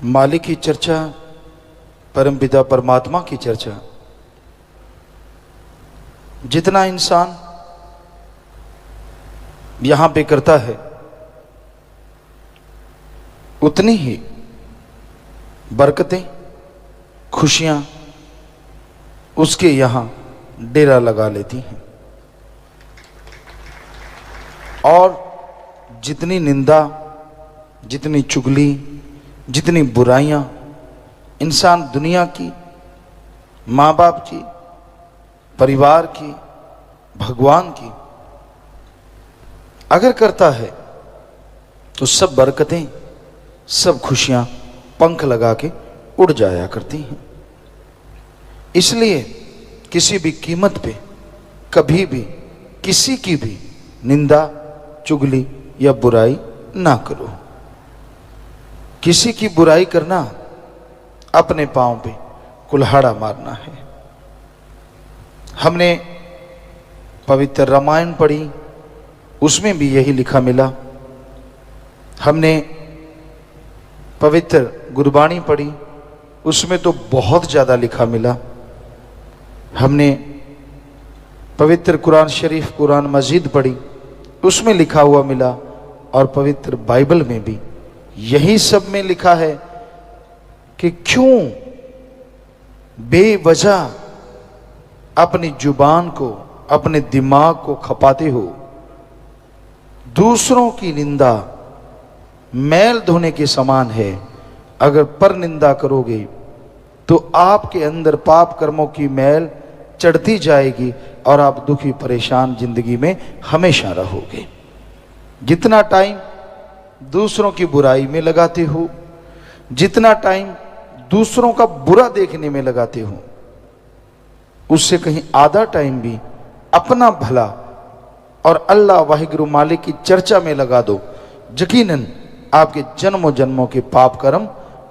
मालिक की चर्चा, परमपिता परमात्मा की चर्चा जितना इंसान यहां पे करता है उतनी ही बरकतें, खुशियां उसके यहां डेरा लगा लेती हैं। और जितनी निंदा, जितनी चुगली, जितनी बुराइयां इंसान दुनिया की, माँ बाप की, परिवार की, भगवान की अगर करता है तो सब बरकतें, सब खुशियां पंख लगा के उड़ जाया करती हैं। इसलिए किसी भी कीमत पे कभी भी किसी की भी निंदा, चुगली या बुराई ना करो। किसी की बुराई करना अपने पांव पे कुल्हाड़ा मारना है। हमने पवित्र रामायण पढ़ी, उसमें भी यही लिखा मिला। हमने पवित्र गुरबाणी पढ़ी, उसमें तो बहुत ज़्यादा लिखा मिला। हमने पवित्र कुरान शरीफ, कुरान मजीद पढ़ी, उसमें लिखा हुआ मिला। और पवित्र बाइबल में भी यही सब में लिखा है कि क्यों बेवजह अपनी जुबान को, अपने दिमाग को खपाते हो। दूसरों की निंदा मैल धोने के समान है। अगर पर निंदा करोगे तो आपके अंदर पाप कर्मों की मैल चढ़ती जाएगी और आप दुखी परेशान जिंदगी में हमेशा रहोगे। जितना टाइम दूसरों की बुराई में लगाते हो, जितना टाइम दूसरों का बुरा देखने में लगाते हो, उससे कहीं आधा टाइम भी अपना भला और अल्लाह वाहिगुरु मालिक की चर्चा में लगा दो। यकीनन आपके जन्मों जन्मों के पाप कर्म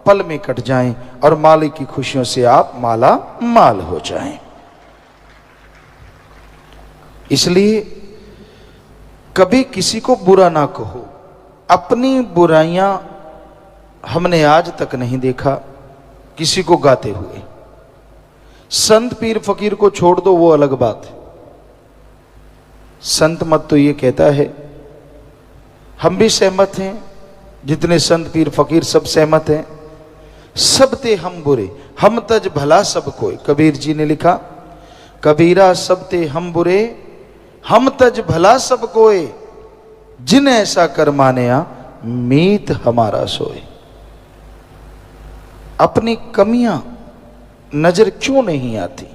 पल में कट जाएं और मालिक की खुशियों से आप माला माल हो जाएं। इसलिए कभी किसी को बुरा ना कहो। अपनी बुराइयां हमने आज तक नहीं देखा किसी को गाते हुए। संत पीर फकीर को छोड़ दो, वो अलग बात है। संत मत तो ये कहता है, हम भी सहमत हैं, जितने संत पीर फकीर सब सहमत हैं। सब ते हम बुरे, हम तज भला सब कोई। कबीर जी ने लिखा, कबीरा सब ते हम बुरे, हम तज भला सब कोई। जिन ऐसा कर मानया, मीत हमारा सोए। अपनी कमियां नजर क्यों नहीं आती?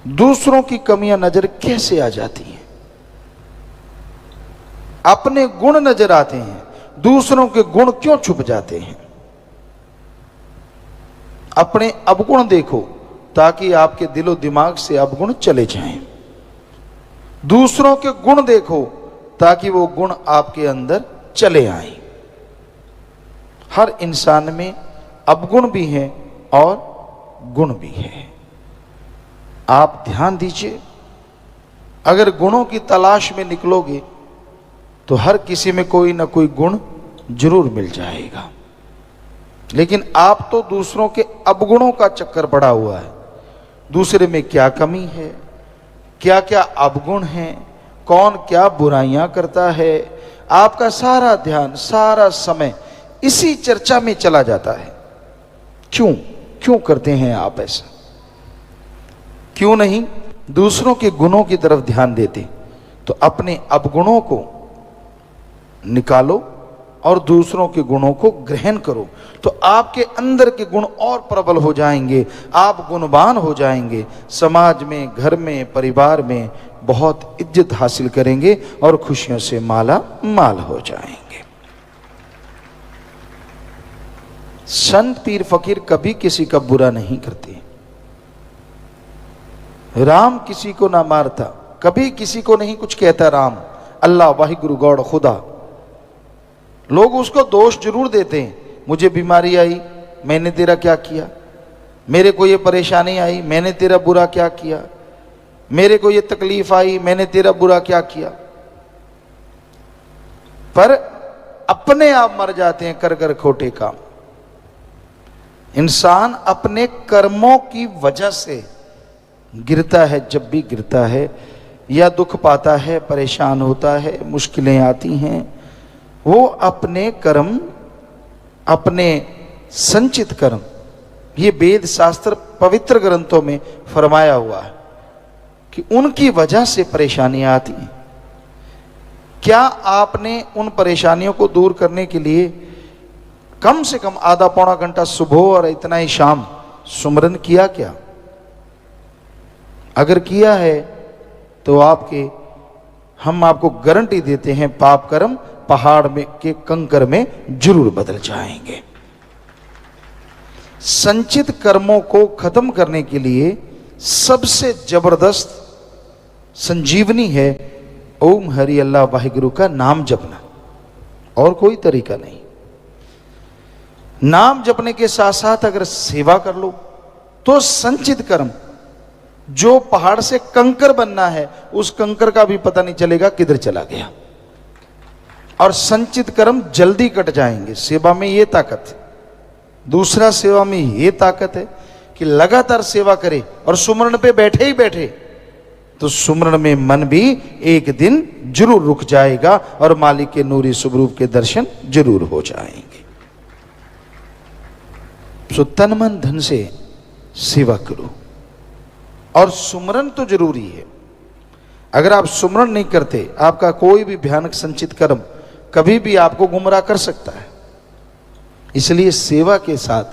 दूसरों की कमियां नजर कैसे आ जाती हैं? अपने गुण नजर आते हैं, दूसरों के गुण क्यों छुप जाते हैं? अपने अवगुण देखो ताकि आपके दिलो दिमाग से अवगुण चले जाएं। दूसरों के गुण देखो ताकि वो गुण आपके अंदर चले आए। हर इंसान में अवगुण भी है और गुण भी है। आप ध्यान दीजिए, अगर गुणों की तलाश में निकलोगे तो हर किसी में कोई ना कोई गुण जरूर मिल जाएगा। लेकिन आप तो दूसरों के अवगुणों का चक्कर पड़ा हुआ है। दूसरे में क्या कमी है, क्या क्या अवगुण है, कौन क्या बुराइयां करता है, आपका सारा ध्यान, सारा समय इसी चर्चा में चला जाता है। क्यों क्यों करते हैं आप ऐसा? क्यों नहीं दूसरों के गुणों की तरफ ध्यान देते? तो अपने अवगुणों को निकालो और दूसरों के गुणों को ग्रहण करो, तो आपके अंदर के गुण और प्रबल हो जाएंगे। आप गुणवान हो जाएंगे। समाज में, घर में, परिवार में बहुत इज्जत हासिल करेंगे और खुशियों से माला माल हो जाएंगे। संत पीर फकीर कभी किसी का बुरा नहीं करते। राम किसी को ना मारता, कभी किसी को नहीं कुछ कहता। राम, अल्लाह, वाहिगुरु, गॉड, खुदा। लोग उसको दोष जरूर देते हैं, मुझे बीमारी आई, मैंने तेरा क्या किया? मेरे को ये परेशानी आई, मैंने तेरा बुरा क्या किया? मेरे को ये तकलीफ आई, मैंने तेरा बुरा क्या किया? पर अपने आप मर जाते हैं कर कर खोटे काम। इंसान अपने कर्मों की वजह से गिरता है, जब भी गिरता है या दुख पाता है, परेशान होता है, मुश्किलें आती हैं, वो अपने कर्म, अपने संचित कर्म, ये वेद शास्त्र पवित्र ग्रंथों में फरमाया हुआ है कि उनकी वजह से परेशानियां आती हैं। क्या आपने उन परेशानियों को दूर करने के लिए कम से कम आधा पौना घंटा सुबह और इतना ही शाम सुमरन किया क्या? अगर किया है तो हम आपको गारंटी देते हैं पाप कर्म पहाड़ में के कंकर में जरूर बदल जाएंगे। संचित कर्मों को खत्म करने के लिए सबसे जबरदस्त संजीवनी है ओम हरि अल्लाह वाहिगुरु का नाम जपना, और कोई तरीका नहीं। नाम जपने के साथ साथ अगर सेवा कर लो तो संचित कर्म, जो पहाड़ से कंकर बनना है उस कंकर का भी पता नहीं चलेगा किधर चला गया, और संचित कर्म जल्दी कट जाएंगे। सेवा में ये ताकत है। दूसरा, सेवा में ये ताकत है कि लगातार सेवा करे और सुमरण पे बैठे ही बैठे तो सुमरण में मन भी एक दिन जरूर रुक जाएगा और मालिक के नूरी स्वरूप के दर्शन जरूर हो जाएंगे। सो तन मन धन से सेवा करो, और सुमरन तो जरूरी है। अगर आप सुमरन नहीं करते, आपका कोई भी भयानक संचित कर्म कभी भी आपको गुमराह कर सकता है। इसलिए सेवा के साथ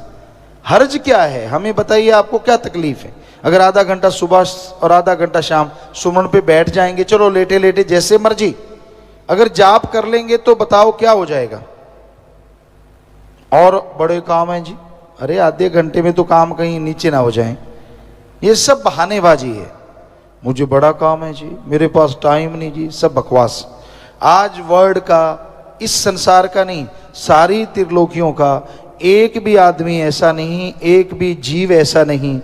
हर्ज क्या है, हमें बताइए, आपको क्या तकलीफ है? अगर आधा घंटा सुबह और आधा घंटा शाम सुमरन पे बैठ जाएंगे, चलो लेटे लेटे जैसे मर्जी, अगर जाप कर लेंगे तो बताओ क्या हो जाएगा? और बड़े काम है जी, अरे आधे घंटे में तो काम कहीं नीचे ना हो जाए, ये सब बहानेबाजी है। मुझे बड़ा काम है जी, मेरे पास टाइम नहीं जी, सब बकवास। आज वर्ल्ड का, इस संसार का नहीं, सारी त्रिलोकियों का एक भी आदमी ऐसा नहीं, एक भी जीव ऐसा नहीं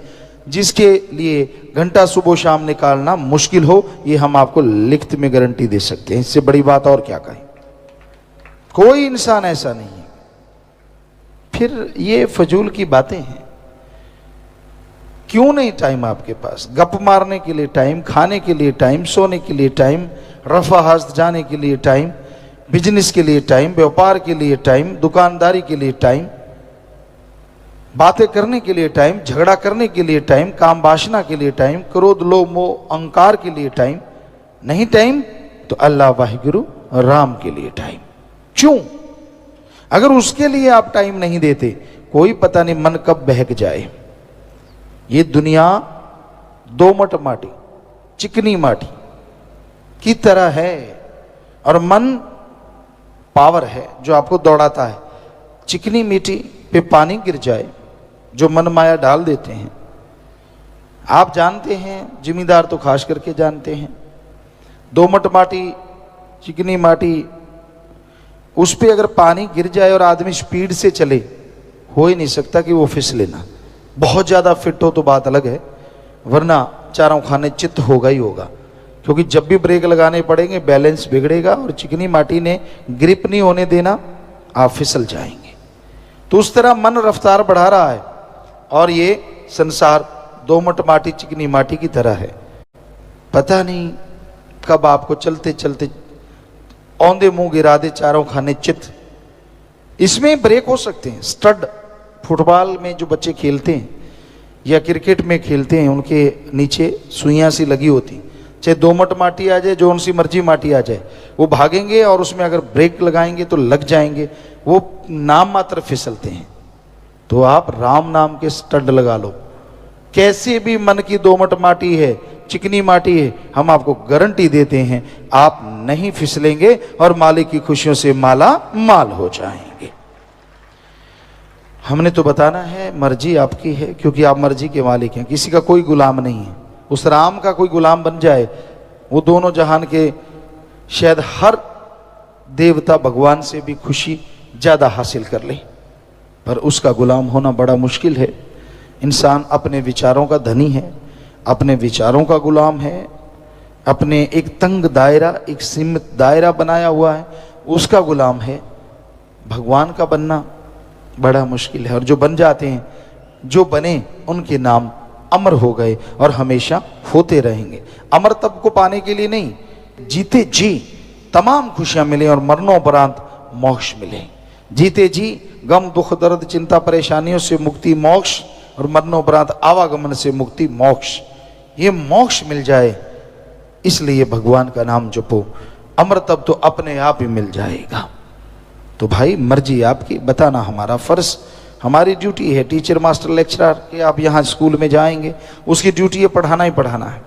जिसके लिए घंटा सुबह शाम निकालना मुश्किल हो। ये हम आपको लिखित में गारंटी दे सकते हैं, इससे बड़ी बात और क्या कहें। कोई इंसान ऐसा नहीं है। फिर ये फजूल की बातें हैं। क्यों नहीं टाइम आपके पास? गप मारने के लिए टाइम, खाने के लिए टाइम, सोने के लिए टाइम, रफा हस्त जाने के लिए टाइम, बिजनेस के लिए टाइम, व्यापार के लिए टाइम, दुकानदारी के लिए टाइम, बातें करने के लिए टाइम, झगड़ा करने के लिए टाइम, काम वासना के लिए टाइम, क्रोध लोभ मोह अहंकार के लिए टाइम नहीं। टाइम तो अल्लाह वाहिगुरु राम के लिए टाइम। क्यों? अगर उसके लिए आप टाइम नहीं देते, कोई पता नहीं मन कब बहक जाए। ये दुनिया दोमट माटी, चिकनी माटी की तरह है, और मन पावर है जो आपको दौड़ाता है। चिकनी मिट्टी पे पानी गिर जाए, जो मन माया डाल देते हैं। आप जानते हैं, जिम्मेदार तो खास करके जानते हैं, दोमट माटी, चिकनी माटी, उस पे अगर पानी गिर जाए और आदमी स्पीड से चले, हो ही नहीं सकता कि वो फिसले ना। बहुत ज़्यादा फिट हो तो बात अलग है, वरना चारों खाने चित्त होगा ही होगा, क्योंकि जब भी ब्रेक लगाने पड़ेंगे बैलेंस बिगड़ेगा, और चिकनी माटी ने ग्रिप नहीं होने देना, आप फिसल जाएंगे। तो उस तरह मन रफ्तार बढ़ा रहा है, और ये संसार दोमट माटी, चिकनी माटी की तरह है। पता नहीं कब आपको चलते चलते औंधे मुंह गिरा दे चारों खाने चित्त। इसमें ब्रेक हो सकते हैं। स्टड फुटबॉल में जो बच्चे खेलते हैं या क्रिकेट में खेलते हैं, उनके नीचे सुइयां सी लगी होती, चाहे दोमट माटी आ जाए, जो उनसी मर्जी माटी आ जाए, वो भागेंगे और उसमें अगर ब्रेक लगाएंगे तो लग जाएंगे, वो नाम मात्र फिसलते हैं। तो आप राम नाम के स्टड लगा लो। कैसे भी मन की दोमट माटी है, चिकनी माटी है, हम आपको गारंटी देते हैं आप नहीं फिसलेंगे और मालिक की खुशियों से माला माल हो जाएंगे। हमने तो बताना है, मर्जी आपकी है, क्योंकि आप मर्जी के मालिक हैं, किसी का कोई गुलाम नहीं है। उस राम का कोई गुलाम बन जाए, वो दोनों जहान के शायद हर देवता भगवान से भी खुशी ज्यादा हासिल कर ले, पर उसका गुलाम होना बड़ा मुश्किल है। इंसान अपने विचारों का धनी है, अपने विचारों का गुलाम है, अपने एक तंग दायरा, एक सीमित दायरा बनाया हुआ है, उसका गुलाम है। भगवान का बनना बड़ा मुश्किल है, और जो बन जाते हैं जो बने उनके नाम अमर हो गए और हमेशा होते रहेंगे। अमर तब को पाने के लिए नहीं, जीते जी तमाम खुशियां मिले और मरणोपरांत मोक्ष मिले। जीते जी गम दुख दर्द चिंता परेशानियों से मुक्ति मोक्ष, और मरणोपरांत आवागमन से मुक्ति मोक्ष, ये मोक्ष मिल जाए, इसलिए भगवान का नाम जपो। अमर तब तो अपने आप ही मिल जाएगा। तो भाई मर्जी आपकी, बताना हमारा फर्ज, हमारी ड्यूटी है। टीचर मास्टर लेक्चरर के आप यहाँ स्कूल में जाएंगे, उसकी ड्यूटी है पढ़ाना ही पढ़ाना है।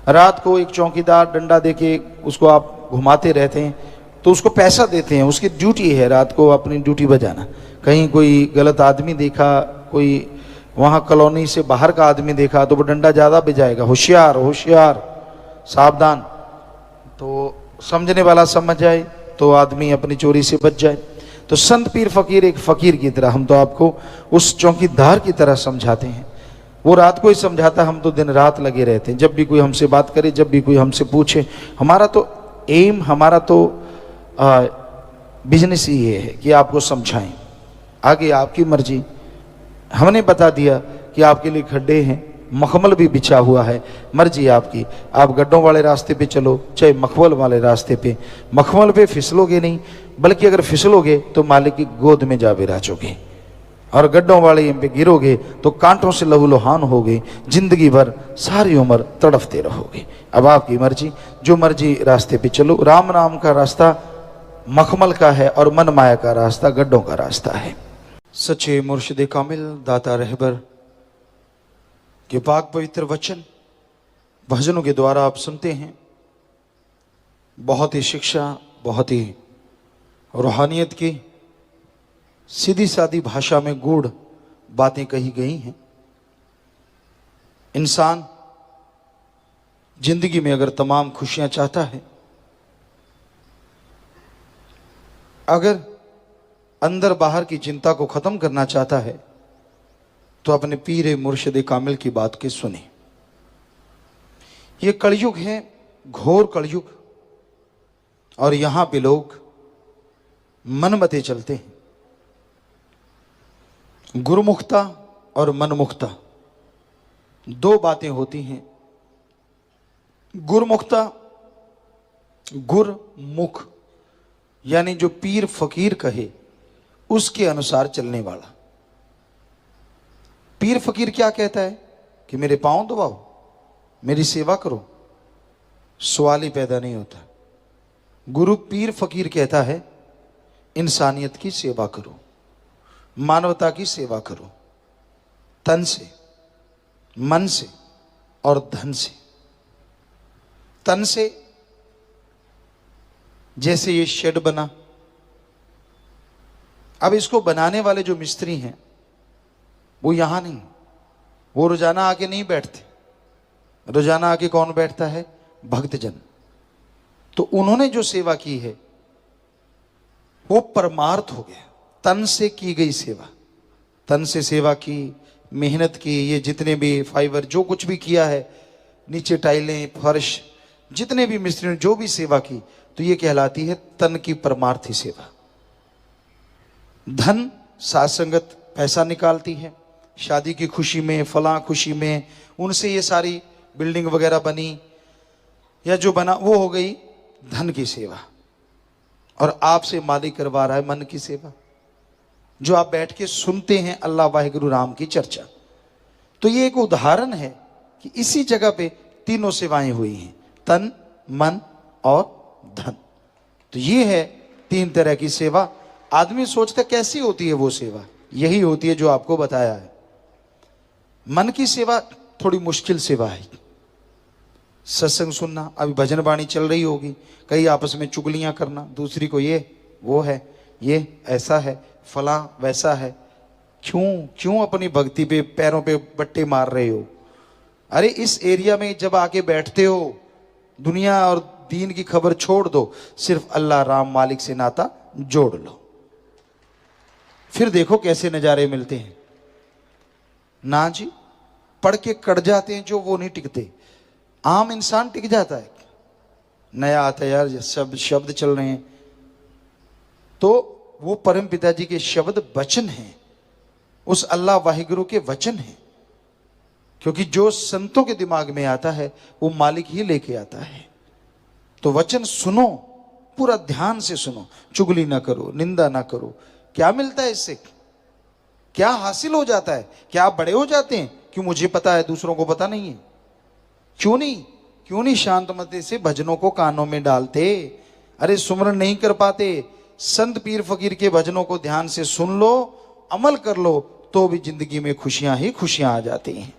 रात को एक चौकीदार डंडा देके उसको आप घुमाते रहते हैं तो उसको पैसा देते हैं, उसकी ड्यूटी है रात को अपनी ड्यूटी बजाना। कहीं कोई गलत आदमी देखा, कोई वहाँ कॉलोनी से बाहर का आदमी देखा तो वो डंडा ज़्यादा बजाएगा, होशियार होशियार सावधान। तो समझने वाला समझ जाए तो आदमी अपनी चोरी से बच जाए। तो संत पीर फकीर एक फकीर की तरह, हम तो आपको उस चौकीदार की तरह समझाते हैं। वो रात को ही समझाता, हम तो दिन रात लगे रहते हैं। जब भी कोई हमसे बात करे, जब भी कोई हमसे पूछे, हमारा तो एम, हमारा तो बिजनेस ही ये है कि आपको समझाएं। आगे आपकी मर्जी। हमने बता दिया कि आपके लिए खड्डे हैं, मखमल भी बिछा हुआ है, मर्जी आपकी। आप गड्ढों वाले रास्ते पे चलो, चाहे मखमल वाले रास्ते पे। मखमल पे फिसलोगे नहीं, बल्कि अगर फिसलोगे तो मालिक की गोद में जा विराजोगे, और गड्ढों वाले पे गिरोगे तो कांटों से लहूलुहान होगे, जिंदगी भर सारी उम्र तड़फते रहोगे। अब आपकी मर्जी, जो मर्जी रास्ते पे चलो। राम नाम का रास्ता मखमल का है और मन माया का रास्ता गड्ढों का रास्ता है। सच्चे मुर्शिद कामिल दाता रहबर के पाक पवित्र वचन भजनों के द्वारा आप सुनते हैं। बहुत ही शिक्षा, बहुत ही रूहानियत की सीधी सादी भाषा में गूढ़ बातें कही गई हैं। इंसान जिंदगी में अगर तमाम खुशियां चाहता है, अगर अंदर बाहर की चिंता को खत्म करना चाहता है, तो अपने पीर मुर्शिद कामिल की बात के सुने। ये कलयुग है, घोर कलयुग, और यहां पे लोग मनमते चलते हैं। गुरुमुखता और मनमुखता दो बातें होती हैं। गुरुमुखता, गुरमुख यानी जो पीर फकीर कहे उसके अनुसार चलने वाला। पीर फकीर क्या कहता है कि मेरे पांव दबाओ, मेरी सेवा करो, सवाल ही पैदा नहीं होता। गुरु पीर फकीर कहता है इंसानियत की सेवा करो, मानवता की सेवा करो, तन से, मन से और धन से। तन से जैसे ये शेड बना, अब इसको बनाने वाले जो मिस्त्री हैं वो यहां नहीं, वो रोजाना आके नहीं बैठते। रोजाना आके कौन बैठता है? भक्तजन। तो उन्होंने जो सेवा की है वो परमार्थ हो गया, तन से की गई सेवा। तन से सेवा की, मेहनत की, ये जितने भी फाइबर जो कुछ भी किया है, नीचे टाइलें, फर्श, जितने भी मिस्त्री ने जो भी सेवा की, तो ये कहलाती है तन की परमार्थी सेवा। धन, साथ संगत पैसा निकालती है, शादी की खुशी में, फलां खुशी में, उनसे ये सारी बिल्डिंग वगैरह बनी या जो बना वो हो गई धन की सेवा। और आपसे मालिक करवा रहा है मन की सेवा, जो आप बैठ के सुनते हैं अल्लाह वाहिगुरु राम की चर्चा। तो ये एक उदाहरण है कि इसी जगह पे तीनों सेवाएं हुई हैं, तन, मन और धन। तो ये है तीन तरह की सेवा। आदमी सोचता कैसी होती है वो सेवा, यही होती है जो आपको बताया है। मन की सेवा थोड़ी मुश्किल सेवा है। सत्संग सुनना, अभी भजन वाणी चल रही होगी, कई आपस में चुगलियां करना, दूसरी को ये वो है, ये ऐसा है, फला वैसा है। क्यों अपनी भक्ति पे पैरों पे बट्टे मार रहे हो? अरे इस एरिया में जब आके बैठते हो, दुनिया और दीन की खबर छोड़ दो, सिर्फ अल्लाह राम मालिक से नाता जोड़ लो, फिर देखो कैसे नजारे मिलते हैं। ना जी, पढ़ के कट जाते हैं जो, वो नहीं टिकते। आम इंसान टिक जाता है। नया आता है यार, शब्द चल रहे हैं तो वो परम पिताजी के शब्द वचन हैं, उस अल्लाह वाहिगुरु के वचन हैं, क्योंकि जो संतों के दिमाग में आता है वो मालिक ही लेके आता है। तो वचन सुनो, पूरा ध्यान से सुनो, चुगली ना करो, निंदा ना करो। क्या मिलता है इससे, क्या हासिल हो जाता है? क्या आप बड़े हो जाते हैं? क्यों मुझे पता है दूसरों को पता नहीं है? क्यों नहीं शांतमती से भजनों को कानों में डालते? अरे सुमरन नहीं कर पाते, संत पीर फकीर के भजनों को ध्यान से सुन लो, अमल कर लो, तो भी जिंदगी में खुशियां ही खुशियां आ जाती हैं।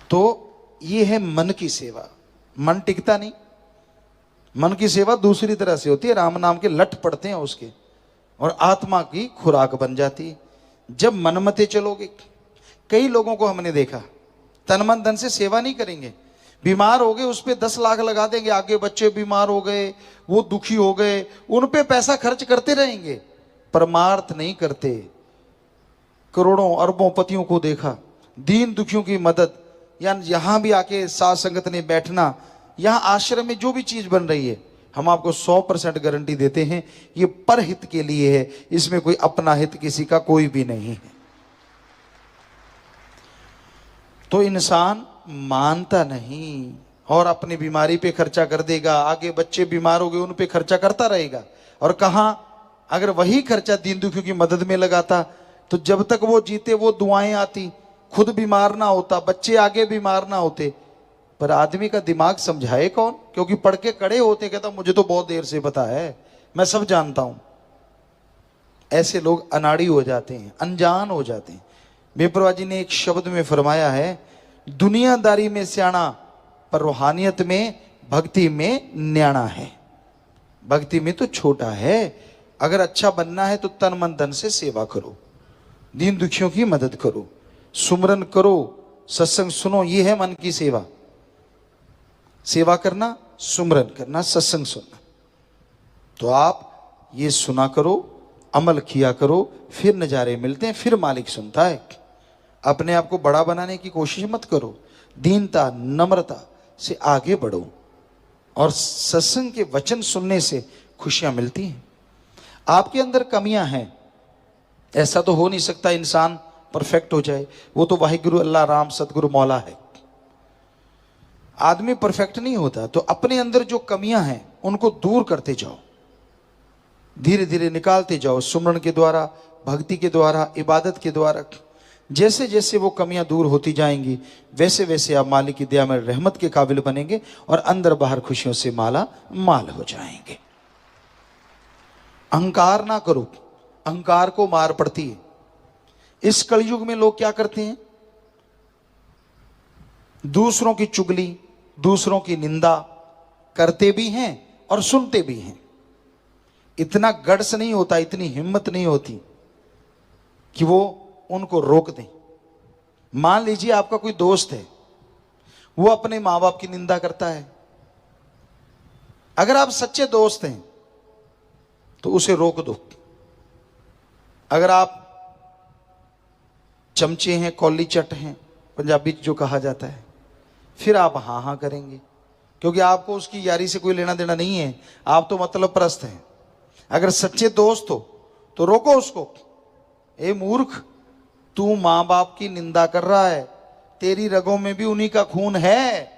तो ये है मन की सेवा। मन टिकता नहीं। मन की सेवा दूसरी तरह से होती है, राम नाम के लठ पड़ते हैं उसके, और आत्मा की खुराक बन जाती है। जब मनमते चलोगे, कई लोगों को हमने देखा तन मन धन से सेवा नहीं करेंगे, बीमार हो गए उस पे 10 लाख लगा देंगे, आगे बच्चे बीमार हो गए, वो दुखी हो गए, उन पे पैसा खर्च करते रहेंगे, परमार्थ नहीं करते। करोड़ों अरबों पतियों को देखा, दीन दुखियों की मदद, या यहां भी आके साथ संगत ने बैठना, यहां आश्रम में जो भी चीज बन रही है, हम आपको 100% गारंटी देते हैं ये परहित के लिए है, इसमें कोई अपना हित किसी का कोई भी नहीं है। तो इंसान मानता नहीं और अपनी बीमारी पे खर्चा कर देगा, आगे बच्चे बीमार हो गए उन पे खर्चा करता रहेगा। और कहां, अगर वही खर्चा दीन दुखियों की मदद में लगाता तो जब तक वो जीते वो दुआएं आती, खुद बीमार ना होता, बच्चे आगे बीमार ना होते। पर आदमी का दिमाग समझाए कौन, क्योंकि पढ़ के कड़े होते, कहता मुझे तो बहुत देर से पता है, मैं सब जानता हूं। ऐसे लोग अनाड़ी हो जाते हैं, अनजान हो जाते हैं। बेपरवाह जी ने एक शब्द में फरमाया है, दुनियादारी में सियाना पर रूहानियत में भक्ति में न्याणा है। भक्ति में तो छोटा है। अगर अच्छा बनना है तो तन मन धन से सेवा करो, दीन दुखियों की मदद करो, सुमरन करो, सत्संग सुनो। ये है मन की सेवा। सेवा करना, सुमरन करना, सत्संग सुनना। तो आप ये सुना करो, अमल किया करो, फिर नजारे मिलते हैं, फिर मालिक सुनता है। अपने आप को बड़ा बनाने की कोशिश मत करो, दीनता नम्रता से आगे बढ़ो, और सत्संग के वचन सुनने से खुशियां मिलती हैं। आपके अंदर कमियां हैं, ऐसा तो हो नहीं सकता इंसान परफेक्ट हो जाए, वो तो वाहिगुरु अल्लाह राम सतगुरु मौला है। आदमी परफेक्ट नहीं होता। तो अपने अंदर जो कमियां हैं उनको दूर करते जाओ, धीरे धीरे निकालते जाओ, सुमरन के द्वारा, भक्ति के द्वारा, इबादत के द्वारा। जैसे जैसे वो कमियां दूर होती जाएंगी वैसे वैसे आप मालिक की दया में रहमत के काबिल बनेंगे और अंदर बाहर खुशियों से माला माल हो जाएंगे। अहंकार ना करो, अहंकार को मार पड़ती है। इस कलयुग में लोग क्या करते हैं, दूसरों की चुगली, दूसरों की निंदा करते भी हैं और सुनते भी हैं। इतना गट्स नहीं होता, इतनी हिम्मत नहीं होती कि वो उनको रोक दें। मान लीजिए आपका कोई दोस्त है, वो अपने मां बाप की निंदा करता है। अगर आप सच्चे दोस्त हैं तो उसे रोक दो। अगर आप चमचे हैं, कौली चट हैं, पंजाबी जो कहा जाता है, फिर आप हाँ हाँ करेंगे, क्योंकि आपको उसकी यारी से कोई लेना देना नहीं है, आप तो मतलब परस्त हैं। अगर सच्चे दोस्त हो तो रोको उसको, ए मूर्ख, तू मां बाप की निंदा कर रहा है, तेरी रगों में भी उन्हीं का खून है,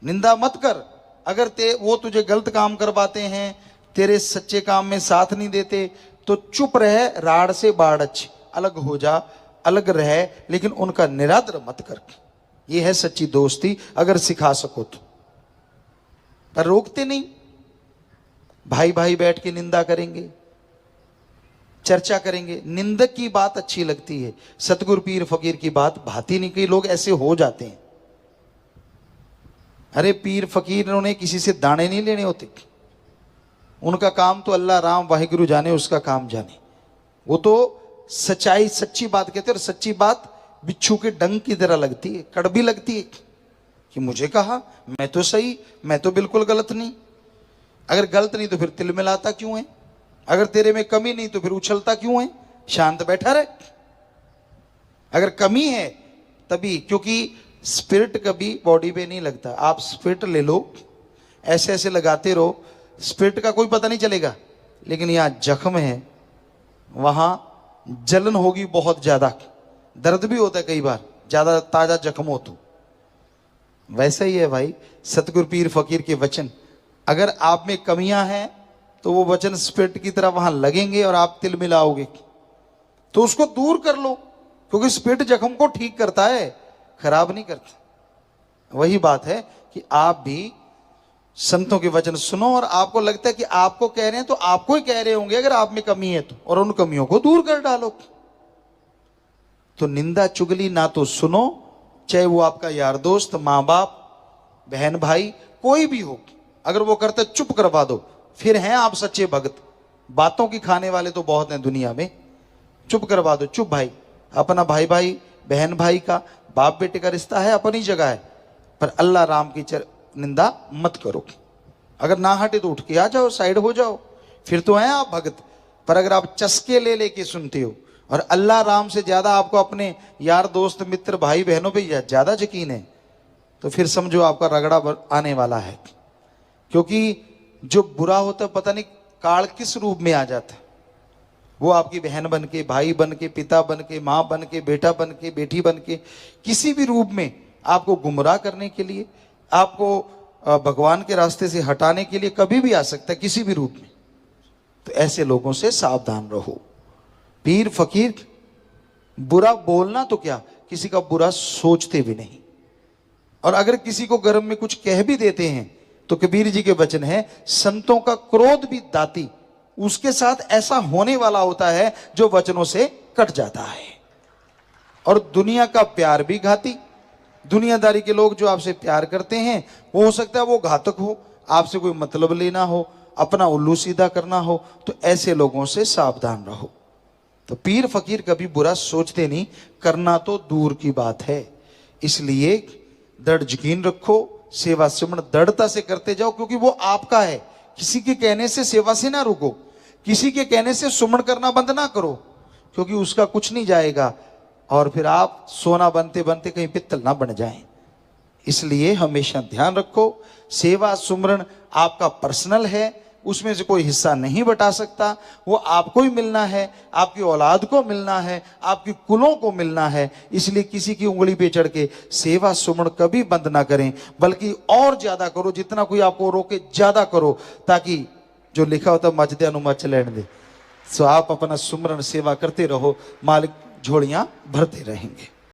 निंदा मत कर। अगर वो तुझे गलत काम करवाते हैं, तेरे सच्चे काम में साथ नहीं देते, तो चुप रह, राड़ से बाड़च, अलग हो जा, अलग रह, लेकिन उनका निरादर मत कर। ये है सच्ची दोस्ती, अगर सिखा सको तो। पर रोकते नहीं, भाई भाई बैठ के निंदा करेंगे, चर्चा करेंगे। निंदक की बात अच्छी लगती है, सतगुरु पीर फकीर की बात भाती नहीं। कई लोग ऐसे हो जाते हैं। अरे पीर फकीर उन्हें किसी से दाने नहीं लेने होते, उनका काम तो अल्लाह राम वाहिगुरु जाने, उसका काम जाने। वो तो सच्चाई, सच्ची बात कहते हैं, और सच्ची बात बिच्छू के डंक की तरह लगती है, कड़वी लगती है कि मुझे कहा, मैं तो सही, मैं तो बिल्कुल गलत नहीं। अगर गलत नहीं तो फिर तिल मिलाता क्यों है? अगर तेरे में कमी नहीं तो फिर उछलता क्यों है? शांत बैठा रहे। अगर कमी है तभी, क्योंकि स्पिरिट कभी बॉडी पे नहीं लगता। आप स्पिरिट ले लो, ऐसे ऐसे लगाते रहो, स्पिरिट का कोई पता नहीं चलेगा, लेकिन यहाँ जख्म है, वहां जलन होगी बहुत ज्यादा, दर्द भी होता है कई बार, ज्यादा ताजा जख्म हो तो। वैसा ही है भाई सतगुरु पीर फकीर के वचन, अगर आप में कमियां हैं तो वो वचन स्पिरिट की तरह वहां लगेंगे और आप तिल मिलाओगे, तो उसको दूर कर लो, क्योंकि स्पिरिट जख्म को ठीक करता है, खराब नहीं करता। वही बात है कि आप भी संतों के वचन सुनो, और आपको लगता है कि आपको कह रहे हैं तो आपको ही कह रहे होंगे अगर आप में कमी है तो, और उन कमियों को दूर कर डालो। तो निंदा चुगली ना तो सुनो, चाहे वो आपका यार दोस्त, माँ बाप, बहन भाई, कोई भी हो, अगर वो करते चुप करवा दो, फिर हैं आप सच्चे भक्त। बातों की खाने वाले तो बहुत हैं दुनिया में, चुप करवा दो, चुप भाई। अपना भाई भाई बहन भाई का, बाप बेटे का रिश्ता है अपनी जगह है, पर अल्लाह राम की निंदा मत करो। अगर ना हटे तो उठ के आ जाओ, साइड हो जाओ, फिर तो हैं आप भगत। पर अगर आप चस्के ले लेके सुनते हो और अल्लाह राम से ज्यादा आपको अपने यार दोस्त मित्र भाई बहनों पे ज्यादा यकीन है, तो फिर समझो आपका रगड़ा आने वाला है। क्योंकि जो बुरा होता है पता नहीं काल किस रूप में आ जाता है, वो आपकी बहन बन के, भाई बन के, पिता बन के, माँ बन के, बेटा बन के, बेटी बन के, किसी भी रूप में आपको गुमराह करने के लिए, आपको भगवान के रास्ते से हटाने के लिए कभी भी आ सकता है, किसी भी रूप में। तो ऐसे लोगों से सावधान रहो। पीर फकीर बुरा बोलना तो क्या, किसी का बुरा सोचते भी नहीं, और अगर किसी को गर्म में कुछ कह भी देते हैं तो कबीर जी के वचन है, संतों का क्रोध भी दाती, उसके साथ ऐसा होने वाला होता है जो वचनों से कट जाता है। और दुनिया का प्यार भी घाती, दुनियादारी के लोग जो आपसे प्यार करते हैं वो हो सकता है वो घातक हो, आपसे कोई मतलब लेना हो, अपना उल्लू सीधा करना हो, तो ऐसे लोगों से सावधान रहो। तो पीर फकीर कभी बुरा सोचते नहीं, करना तो दूर की बात है। इसलिए दृढ़ यकीन रखो, सेवा सिमरन दृढ़ता से करते जाओ, क्योंकि वो आपका है। किसी के कहने से सेवा से ना रुको, किसी के कहने से सुमन करना बंद ना करो, क्योंकि उसका कुछ नहीं जाएगा और फिर आप सोना बनते बनते कहीं पित्तल ना बन जाएं। इसलिए हमेशा ध्यान रखो, सेवा सुमरन आपका पर्सनल है, उसमें से कोई हिस्सा नहीं बटा सकता, वो आपको ही मिलना है, आपकी औलाद को मिलना है, आपकी कुलों को मिलना है। इसलिए किसी की उंगली पे चढ़ के सेवा सुमरन कभी बंद ना करें, बल्कि और ज्यादा करो, जितना कोई आपको रोके ज्यादा करो, ताकि जो लिखा होता मच दे अनुमच लेने दे। सो आप अपना सुमरन सेवा करते रहो, मालिक झोलियां भरते रहेंगे।